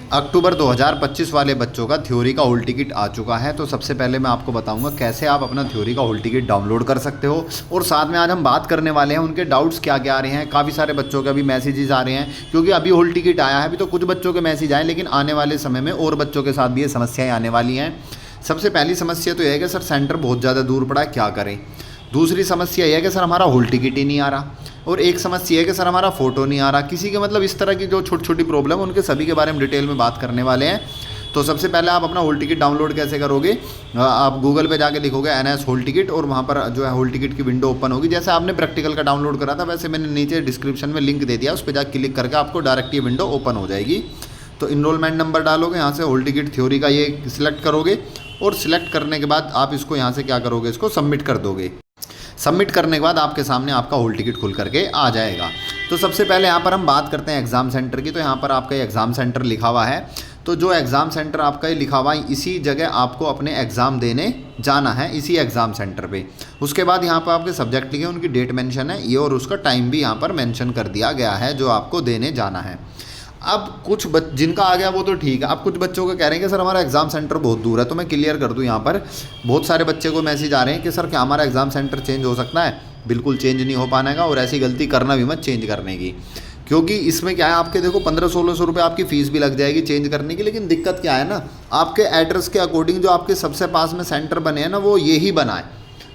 अक्टूबर 2025 वाले बच्चों का थ्योरी का हॉल टिकट आ चुका है। तो सबसे पहले मैं आपको बताऊंगा कैसे आप अपना थ्योरी का हॉल टिकट डाउनलोड कर सकते हो, और साथ में आज हम बात करने वाले हैं उनके डाउट्स क्या क्या आ रहे हैं। काफ़ी सारे बच्चों के अभी मैसेजेस आ रहे हैं, क्योंकि अभी हॉल टिकट आया है, अभी तो कुछ बच्चों के मैसेज आए, लेकिन आने वाले समय में और बच्चों के साथ भी ये समस्याएँ आने वाली हैं। सबसे पहली समस्या तो यह है कि सर सेंटर बहुत ज़्यादा दूर पड़ा है, क्या करें। दूसरी समस्या यह है कि सर हमारा हॉल टिकट ही नहीं आ रहा, और एक समस्या है कि सर हमारा फ़ोटो नहीं आ रहा। किसी के मतलब इस तरह की जो छोटी छोटी प्रॉब्लम, उनके सभी के बारे में डिटेल में बात करने वाले हैं। तो सबसे पहले आप अपना हॉल टिकट डाउनलोड कैसे करोगे, आप गूगल पे जाके लिखोगे NS हॉल टिकट, और वहाँ पर जो है हॉल टिकट की विंडो ओपन होगी। जैसे आपने प्रैक्टिकल का डाउनलोड करा था, वैसे मैंने नीचे डिस्क्रिप्शन में लिंक दे दिया, उस पर जाकर क्लिक करके आपको डायरेक्ट ये विंडो ओपन हो जाएगी। तो इनरोलमेंट नंबर डालोगे, यहाँ से हॉल टिकट थ्योरी का ये सिलेक्ट करोगे, और सिलेक्ट करने के बाद आप इसको यहाँ से क्या करोगे, इसको सबमिट कर दोगे। सबमिट करने के बाद आपके सामने आपका हॉल टिकट खुल करके आ जाएगा। तो सबसे पहले यहाँ पर हम बात करते हैं एग्ज़ाम सेंटर की। तो यहाँ पर आपका एग्ज़ाम सेंटर लिखा हुआ है, तो जो एग्ज़ाम सेंटर आपका ये लिखा हुआ है, इसी जगह आपको अपने एग्ज़ाम देने जाना है, इसी एग्ज़ाम सेंटर पे। उसके बाद यहाँ पर आपके सब्जेक्ट लिखे, उनकी डेट मेंशन है ये, और उसका टाइम भी यहाँ पर मेंशन कर दिया गया है जो आपको देने जाना है। अब कुछ जिनका आ गया वो तो ठीक है, अब कुछ बच्चों को कह रहे हैं कि सर हमारा एग्ज़ाम सेंटर बहुत दूर है। तो मैं क्लियर कर दूं, यहाँ पर बहुत सारे बच्चे को मैसेज आ रहे हैं कि सर क्या हमारा एग्ज़ाम सेंटर चेंज हो सकता है। बिल्कुल चेंज नहीं हो पाने का, और ऐसी गलती करना भी मत चेंज करने की, क्योंकि इसमें क्या है, आपके देखो 1500-1600 रुपये आपकी फ़ीस भी लग जाएगी चेंज करने की। लेकिन दिक्कत क्या है ना, आपके एड्रेस के अकॉर्डिंग जो आपके सबसे पास में सेंटर बने हैं ना, वो यही बना है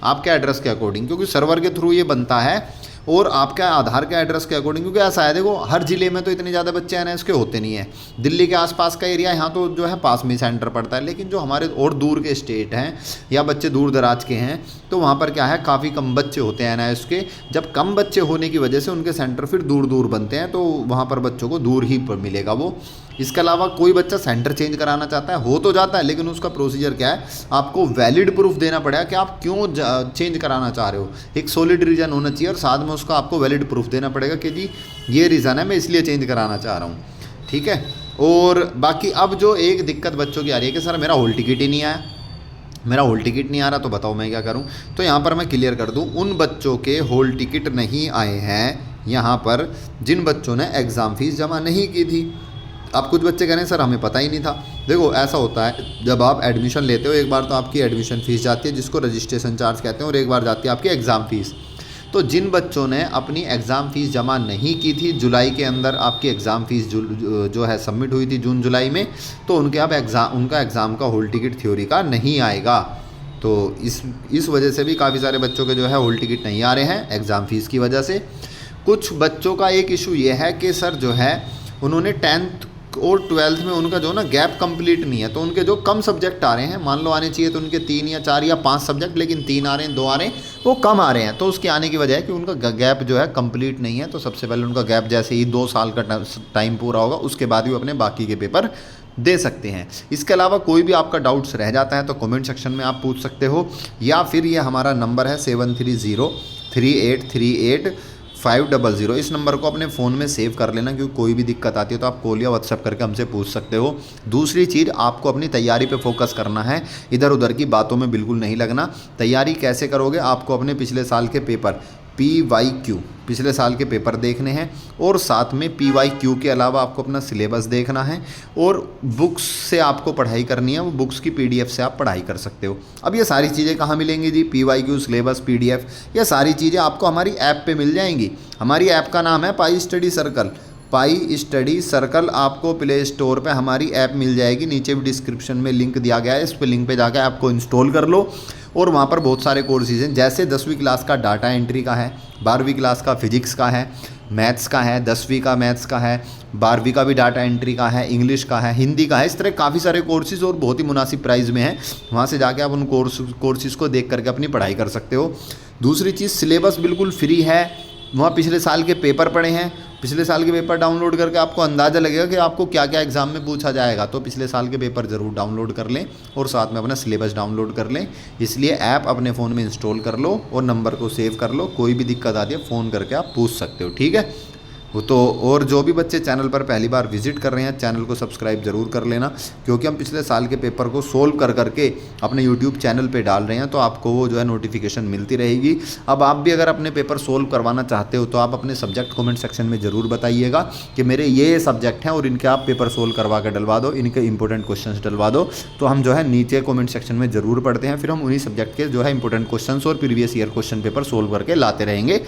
आपके एड्रेस के अकॉर्डिंग, क्योंकि सर्वर के थ्रू ये बनता है, और आपका आधार के एड्रेस के अकॉर्डिंग। क्योंकि ऐसा है, देखो हर ज़िले में तो इतने ज़्यादा बच्चे हैं इसके होते नहीं है। दिल्ली के आसपास का एरिया, यहाँ तो जो है पास में सेंटर पड़ता है, लेकिन जो हमारे और दूर के स्टेट हैं या बच्चे दूर दराज के हैं, तो वहाँ पर क्या है, काफ़ी कम बच्चे होते हैं ना इसके। जब कम बच्चे होने की वजह से उनके सेंटर फिर दूर दूर बनते हैं, तो वहाँ पर बच्चों को दूर ही पर मिलेगा वो। इसके अलावा कोई बच्चा सेंटर चेंज कराना चाहता है, हो तो जाता है, लेकिन उसका प्रोसीजर क्या है, आपको वैलिड प्रूफ देना पड़ेगा कि आप क्यों चेंज कराना चाह रहे हो। एक सॉलिड रीज़न होना चाहिए, और साथ में उसका आपको वैलिड प्रूफ देना पड़ेगा कि जी ये रीज़न है, मैं इसलिए चेंज कराना चाह रहा हूँ, ठीक है। और बाकी अब जो एक दिक्कत बच्चों की आ रही है कि सर मेरा हॉल टिकट ही नहीं आया, मेरा हॉल टिकट नहीं आ रहा, तो बताओ मैं क्या करूं। तो यहाँ पर मैं क्लियर कर दूं, उन बच्चों के हॉल टिकट नहीं आए हैं यहाँ पर जिन बच्चों ने एग्ज़ाम फ़ीस जमा नहीं की थी। अब कुछ बच्चे कह रहे हैं सर हमें पता ही नहीं था। देखो ऐसा होता है, जब आप एडमिशन लेते हो, एक बार तो आपकी एडमिशन फ़ीस जाती है जिसको रजिस्ट्रेशन चार्ज कहते हैं, और एक बार जाती है आपकी एग्ज़ाम फ़ीस। तो जिन बच्चों ने अपनी एग्ज़ाम फ़ीस जमा नहीं की थी, जुलाई के अंदर आपकी एग्ज़ाम फ़ीस जो है सबमिट हुई थी जून जुलाई में, तो उनके अब उनका एग्ज़ाम का हॉल टिकट थ्योरी का नहीं आएगा। तो इस वजह से भी काफ़ी सारे बच्चों के जो है हॉल टिकट नहीं आ रहे हैं एग्ज़ाम फ़ीस की वजह से। कुछ बच्चों का एक इशू ये है कि सर जो है उन्होंने 10th और 12th में उनका जो ना गैप कंप्लीट नहीं है, तो उनके जो कम सब्जेक्ट आ रहे हैं, मान लो आने चाहिए तो उनके 3 या 4 या 5 सब्जेक्ट, लेकिन 3 आ रहे हैं, 2 आ रहे हैं, वो कम आ रहे हैं। तो उसके आने की वजह है कि उनका गैप जो है कंप्लीट नहीं है। तो सबसे पहले उनका गैप जैसे ही 2 साल का टाइम पूरा होगा, उसके बाद भी अपने बाकी के पेपर दे सकते हैं। इसके अलावा कोई भी आपका डाउट्स रह जाता है तो कमेंट सेक्शन में आप पूछ सकते हो, या फिर ये हमारा नंबर है 7303838500। इस नंबर को अपने फ़ोन में सेव कर लेना, क्योंकि कोई भी दिक्कत आती है तो आप कॉल या व्हाट्सएप करके हमसे पूछ सकते हो। दूसरी चीज़, आपको अपनी तैयारी पे फोकस करना है, इधर उधर की बातों में बिल्कुल नहीं लगना। तैयारी कैसे करोगे, आपको अपने पिछले साल के पेपर PYQ पिछले साल के पेपर देखने हैं, और साथ में PYQ के अलावा आपको अपना सिलेबस देखना है, और बुक्स से आपको पढ़ाई करनी है, वो बुक्स की PDF से आप पढ़ाई कर सकते हो। अब ये सारी चीज़ें कहाँ मिलेंगी जी, PYQ, सिलेबस, PDF, ये सारी चीज़ें आपको हमारी ऐप पे मिल जाएंगी। हमारी ऐप का नाम है पाई स्टडी सर्कल। पाई स्टडी सर्कल आपको प्ले स्टोर पे हमारी ऐप मिल जाएगी, नीचे भी डिस्क्रिप्शन में लिंक दिया गया है, इस पे लिंक पे जाकर ऐप को इंस्टॉल कर लो। और वहाँ पर बहुत सारे कोर्सेज हैं, जैसे 10वीं क्लास का डाटा एंट्री का है, 12वीं क्लास का फिजिक्स का है, मैथ्स का है, 10वीं का मैथ्स का है, 12वीं का भी डाटा एंट्री का है, इंग्लिश का है, हिंदी का है। इस तरह काफ़ी सारे कोर्सेज और बहुत ही मुनासिब प्राइस में हैं। वहाँ से जाके आप उन कोर्सेज को देख करके अपनी पढ़ाई कर सकते हो। दूसरी चीज़, सिलेबस बिल्कुल फ्री है, वहाँ पिछले साल के पेपर पड़े हैं, पिछले साल के पेपर डाउनलोड करके आपको अंदाज़ा लगेगा कि आपको क्या क्या एग्ज़ाम में पूछा जाएगा। तो पिछले साल के पेपर ज़रूर डाउनलोड कर लें, और साथ में अपना सिलेबस डाउनलोड कर लें। इसलिए ऐप अपने फ़ोन में इंस्टॉल कर लो और नंबर को सेव कर लो, कोई भी दिक्कत आती है फ़ोन करके आप पूछ सकते हो, ठीक है। तो और जो भी बच्चे चैनल पर पहली बार विजिट कर रहे हैं, चैनल को सब्सक्राइब जरूर कर लेना, क्योंकि हम पिछले साल के पेपर को सोल्व कर करके अपने यूट्यूब चैनल पे डाल रहे हैं, तो आपको वो जो है नोटिफिकेशन मिलती रहेगी। अब आप भी अगर अपने पेपर सोल्व करवाना चाहते हो तो आप अपने सब्जेक्ट कमेंट सेक्शन में ज़रूर बताइएगा कि मेरे ये सब्जेक्ट हैं और इनके आप पेपर सोल्व करवा कर डलवा दो, इनके इंपॉर्टेंट क्वेश्चंस डलवा दो। तो हम जो है नीचे कमेंट सेक्शन में ज़रूर पढ़ते हैं, फिर हम उन्हीं सब्जेक्ट के जो है इंपॉर्टेंट क्वेश्चंस और previous year question paper solve करके लाते रहेंगे।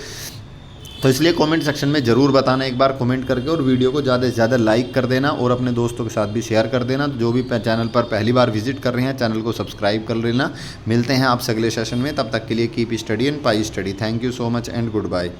तो इसलिए कमेंट सेक्शन में ज़रूर बताना एक बार कमेंट करके, और वीडियो को ज़्यादा से ज़्यादा लाइक कर देना और अपने दोस्तों के साथ भी शेयर कर देना। जो भी चैनल पर पहली बार विजिट कर रहे हैं, चैनल को सब्सक्राइब कर लेना। मिलते हैं आपसे अगले सेशन में, तब तक के लिए keep study and pie study. Thank you so much and good bye.